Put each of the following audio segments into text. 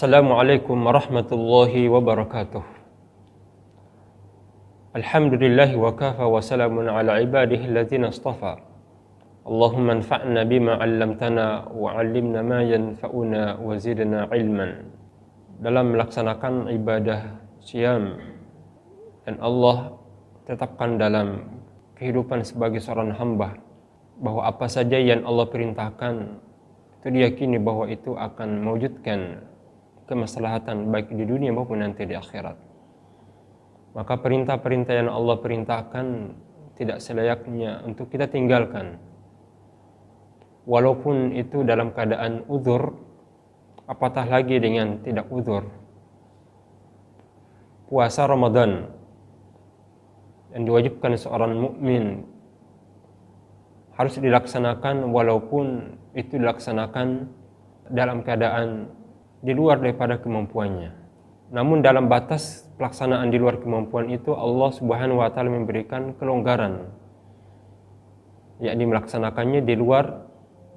Assalamualaikum warahmatullahi wabarakatuh. Alhamdulillahi wa kafa wa salamun ala ibadihi alladzina istafa. Allahumma anfa'na bima 'allamtana wa 'allimna ma yanfa'una wa zidna ilman. Dalam melaksanakan ibadah siam, dan Allah tetapkan dalam kehidupan sebagai seorang hamba bahwa apa saja yang Allah perintahkan itu diyakini bahwa itu akan mewujudkan kemaslahatan baik di dunia maupun nanti di akhirat. Maka perintah-perintah yang Allah perintahkan tidak selayaknya untuk kita tinggalkan, walaupun itu dalam keadaan uzur, apatah lagi dengan tidak uzur. Puasa Ramadan yang diwajibkan seorang mukmin harus dilaksanakan walaupun itu dilaksanakan dalam keadaan di luar daripada kemampuannya. Namun dalam batas pelaksanaan di luar kemampuan itu Allah Subhanahu wa taala memberikan kelonggaran, yakni melaksanakannya di luar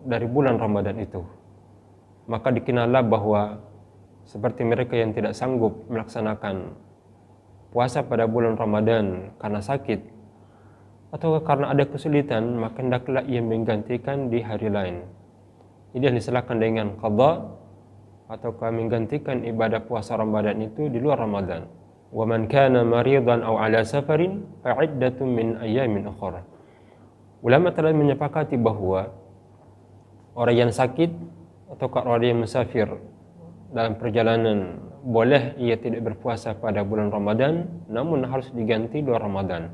dari bulan Ramadan itu. Maka dikenallah bahwa seperti mereka yang tidak sanggup melaksanakan puasa pada bulan Ramadan karena sakit atau karena ada kesulitan, maka hendaklah ia menggantikan di hari lain. Ini yang diserahkan dengan qadha ataukah menggantikan ibadah puasa Ramadan itu di luar Ramadan. Wa man kana maridan aw ala safarin fa 'iddatun min ayyamin ukhra. Ulama telah menyepakati bahwa orang yang sakit atau orang yang musafir dalam perjalanan boleh ia tidak berpuasa pada bulan Ramadan, namun harus diganti luar Ramadan.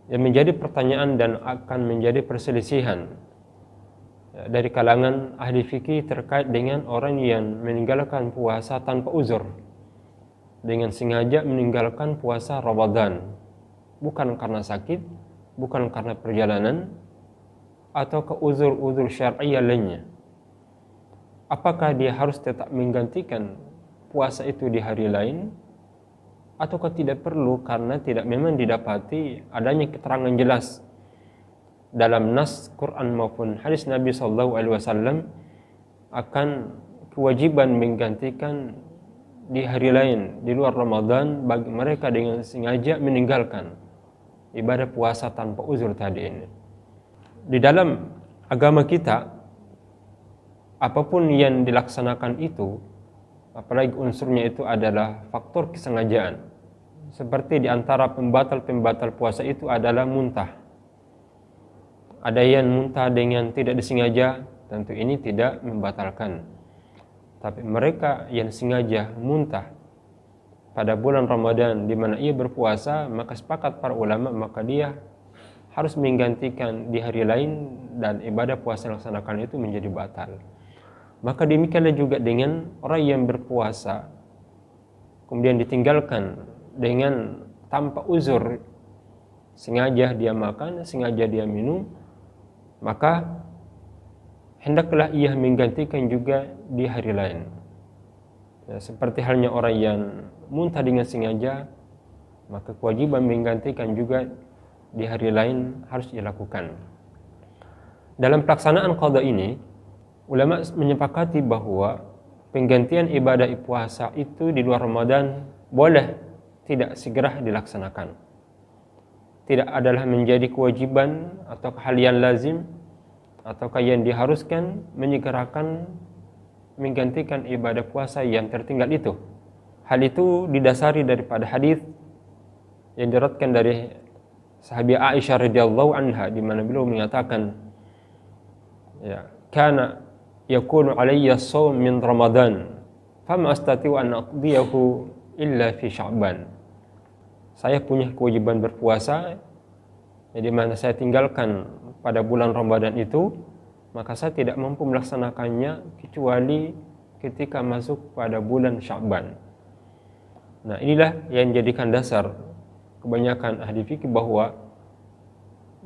Yang menjadi pertanyaan dan akan menjadi perselisihan dari kalangan ahli fikih terkait dengan orang yang meninggalkan puasa tanpa uzur, dengan sengaja meninggalkan puasa Ramadan, bukan karena sakit, bukan karena perjalanan, atau ke uzur-uzur syar'i lainnya. Apakah dia harus tetap menggantikan puasa itu di hari lain, ataukah tidak perlu karena tidak memang didapati adanya keterangan jelas dalam nas Quran maupun hadis Nabi SAW akan kewajiban menggantikan di hari lain di luar Ramadan bagi mereka dengan sengaja meninggalkan ibadah puasa tanpa uzur tadi ini. Di dalam agama kita, apapun yang dilaksanakan itu, apalagi unsurnya itu adalah faktor kesengajaan. Seperti di antara pembatal-pembatal puasa itu adalah muntah. Ada yang muntah dengan tidak disengaja, tentu ini tidak membatalkan. Tapi mereka yang sengaja muntah pada bulan Ramadan di mana ia berpuasa, maka sepakat para ulama, maka dia harus menggantikan di hari lain dan ibadah puasa yang dilaksanakan itu menjadi batal. Maka demikianlah juga dengan orang yang berpuasa kemudian ditinggalkan dengan tanpa uzur, sengaja dia makan, sengaja dia minum, maka hendaklah ia menggantikan juga di hari lain. Ya, seperti halnya orang yang muntah dengan sengaja, maka kewajiban menggantikan juga di hari lain harus dilakukan. Dalam pelaksanaan qadha ini, ulama menyepakati bahwa penggantian ibadah puasa itu di luar Ramadan boleh tidak segera dilaksanakan. Tidak adalah menjadi kewajiban atau hal yang lazim ataukah yang diharuskan menyegerakan menggantikan ibadah puasa yang tertinggal itu. Hal itu didasari daripada hadis yang diriwayatkan dari sahabiah Aisyah radhiyallahu anha di mana beliau mengatakan, ya, kana yakunu alayya shaum min Ramadan fama astati'u an aqdiyahu illa fi Sya'ban. Saya punya kewajiban berpuasa yang di mana saya tinggalkan pada bulan Ramadan itu, maka saya tidak mampu melaksanakannya kecuali ketika masuk pada bulan Sya'ban. Nah, inilah yang menjadikan dasar kebanyakan ahli fikih bahwa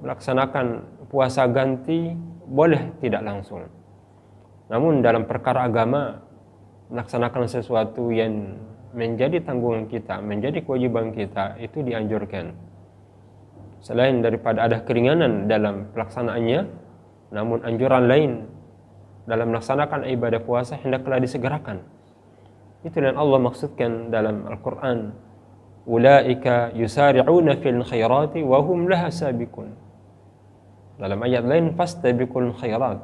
melaksanakan puasa ganti boleh tidak langsung. Namun dalam perkara agama, melaksanakan sesuatu yang menjadi tanggungan kita, menjadi kewajiban kita, itu dianjurkan. Selain daripada ada keringanan dalam pelaksanaannya, namun anjuran lain dalam melaksanakan ibadah puasa hendaklah disegerakan. Itu yang Allah maksudkan dalam Al-Quran. Ulaika yusari'una fil khairati wa hum laha sabiqun. Dalam ayat lain, fastabiqul khairat.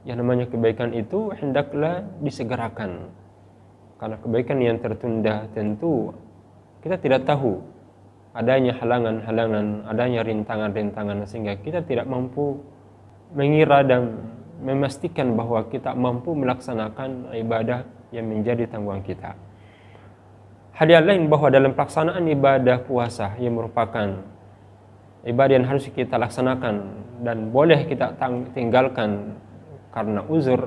Yang namanya kebaikan itu hendaklah disegerakan. Karena kebaikan yang tertunda tentu kita tidak tahu adanya halangan-halangan, adanya rintangan-rintangan, sehingga kita tidak mampu mengira dan memastikan bahwa kita mampu melaksanakan ibadah yang menjadi tanggungan kita. Hal yang lain bahwa dalam pelaksanaan ibadah puasa yang merupakan ibadah yang harus kita laksanakan dan boleh kita tinggalkan karena uzur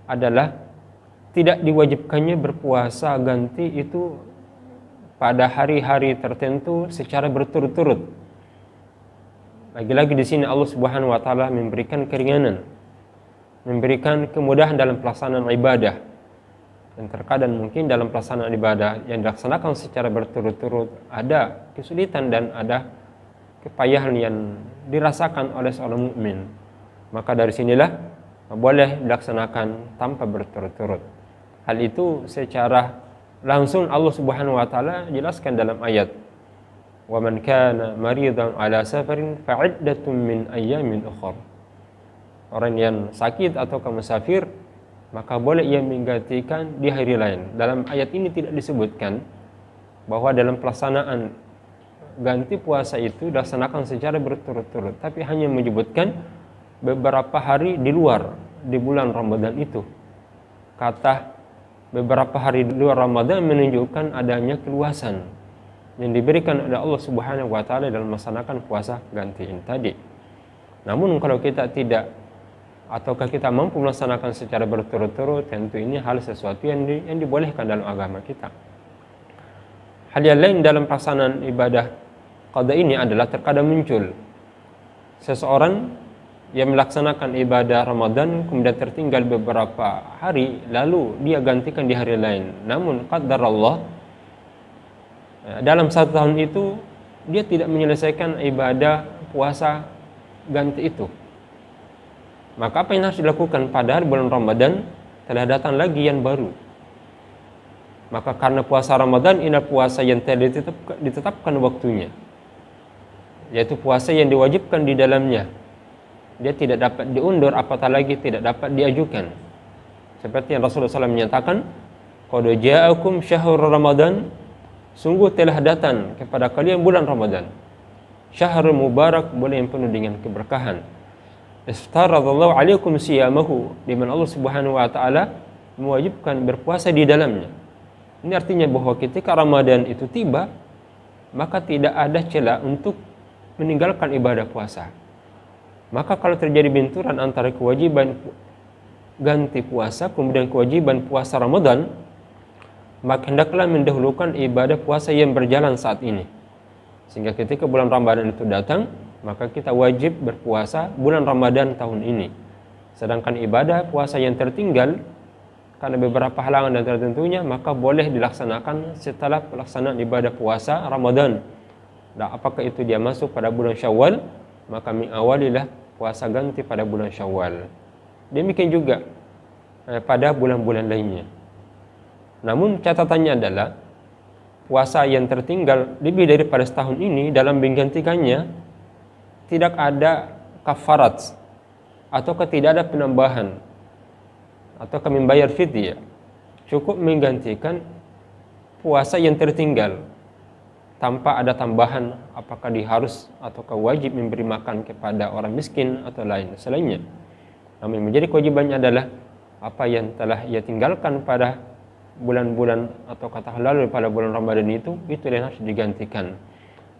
adalah tidak diwajibkannya berpuasa ganti itu pada hari-hari tertentu secara berturut-turut. Lagi-lagi di sini Allah Subhanahu wa taala memberikan keringanan, memberikan kemudahan dalam pelaksanaan ibadah. Dan terkadang mungkin dalam pelaksanaan ibadah yang dilaksanakan secara berturut-turut ada kesulitan dan ada kepayahan yang dirasakan oleh seorang mukmin. Maka dari sinilah boleh dilaksanakan tanpa berturut-turut. Hal itu secara langsung Allah Subhanahu wa taala jelaskan dalam ayat, "Wa man kana maridan ala safarin fa'iddatun min ayyamin ukhra." Orang yang sakit atau musafir maka boleh ia menggantikan di hari lain. Dalam ayat ini tidak disebutkan bahwa dalam pelaksanaan ganti puasa itu dilaksanakan secara berturut-turut, tapi hanya menyebutkan beberapa hari di luar di bulan Ramadan itu. Kata beberapa hari di luar Ramadan menunjukkan adanya keluasan yang diberikan oleh Allah Subhanahu wa taala dalam melaksanakan puasa ganti ini tadi. Namun kalau kita tidak ataukah kita mampu melaksanakan secara berturut-turut, tentu ini hal sesuatu yang dibolehkan dalam agama kita. Hal yang lain dalam pelaksanaan ibadah qada ini adalah terkadang muncul seseorang yang melaksanakan ibadah Ramadan kemudian tertinggal beberapa hari lalu dia gantikan di hari lain. Namun qadarullah dalam satu tahun itu dia tidak menyelesaikan ibadah puasa ganti itu. Maka apa yang harus dilakukan? Padahal bulan Ramadan telah datang lagi yang baru. Maka karena puasa Ramadan ini puasa yang telah ditetapkan waktunya, yaitu puasa yang diwajibkan di dalamnya. Dia tidak dapat diundur, apatah lagi tidak dapat diajukan. Seperti yang Rasulullah SAW menyatakan, "Qad ja'akum syahrul Ramadan." Sungguh telah datang kepada kalian bulan Ramadan. Syahrul mubarak, bulan yang penuh dengan keberkahan. Iftaradallahu alaikum siyamahu, di mana Allah Subhanahu wa taala mewajibkan berpuasa di dalamnya. Ini artinya bahwa ketika Ramadan itu tiba, maka tidak ada celah untuk meninggalkan ibadah puasa. Maka kalau terjadi benturan antara kewajiban ganti puasa kemudian kewajiban puasa Ramadan, maka hendaklah mendahulukan ibadah puasa yang berjalan saat ini. Sehingga ketika bulan Ramadan itu datang, maka kita wajib berpuasa bulan Ramadan tahun ini. Sedangkan ibadah puasa yang tertinggal karena beberapa halangan dan tertentunya, maka boleh dilaksanakan setelah pelaksanaan ibadah puasa Ramadan. Dan apakah itu dia masuk pada bulan Syawal, maka mengawalilah puasa ganti pada bulan Syawal. Demikian juga pada bulan-bulan lainnya. Namun catatannya adalah puasa yang tertinggal lebih daripada setahun ini, dalam menggantikannya tidak ada kafarat atau tidak ada penambahan atau membayar fidyah. Cukup menggantikan puasa yang tertinggal tanpa ada tambahan apakah dia harus ataukah wajib memberi makan kepada orang miskin atau lain selainnya. Namun yang menjadi kewajibannya adalah apa yang telah ia tinggalkan pada bulan-bulan atau kata lalu pada bulan Ramadan itu yang harus digantikan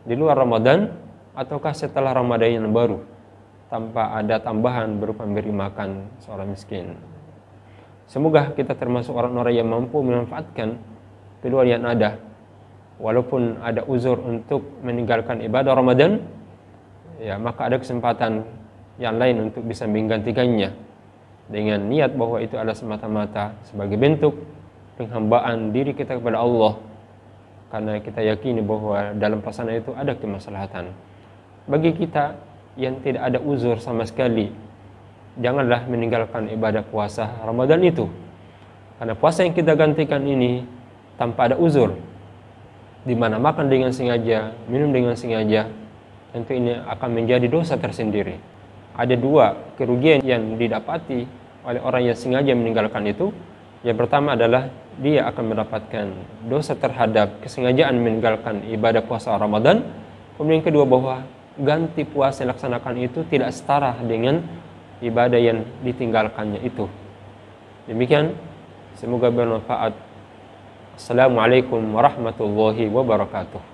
di luar Ramadan ataukah setelah Ramadan yang baru tanpa ada tambahan berupa memberi makan seorang miskin. Semoga kita termasuk orang-orang yang mampu memanfaatkan peluang yang ada, walaupun ada uzur untuk meninggalkan ibadah Ramadan, ya maka ada kesempatan yang lain untuk bisa menggantikannya dengan niat bahwa itu adalah semata-mata sebagai bentuk penghambaan diri kita kepada Allah, karena kita yakini bahwa dalam pelaksanaan itu ada kemaslahatan. Bagi kita yang tidak ada uzur sama sekali, janganlah meninggalkan ibadah puasa Ramadan itu, Karena puasa yang kita gantikan ini tanpa ada uzur, di mana makan dengan sengaja, minum dengan sengaja, tentu ini akan menjadi dosa tersendiri. Ada dua kerugian yang didapati oleh orang yang sengaja meninggalkan itu. Yang pertama adalah dia akan mendapatkan dosa terhadap kesengajaan meninggalkan ibadah puasa Ramadan. Kemudian yang kedua, bahwa ganti puasa yang dilaksanakan itu tidak setara dengan ibadah yang ditinggalkannya itu. Demikian, semoga bermanfaat. Assalamualaikum warahmatullahi wabarakatuh.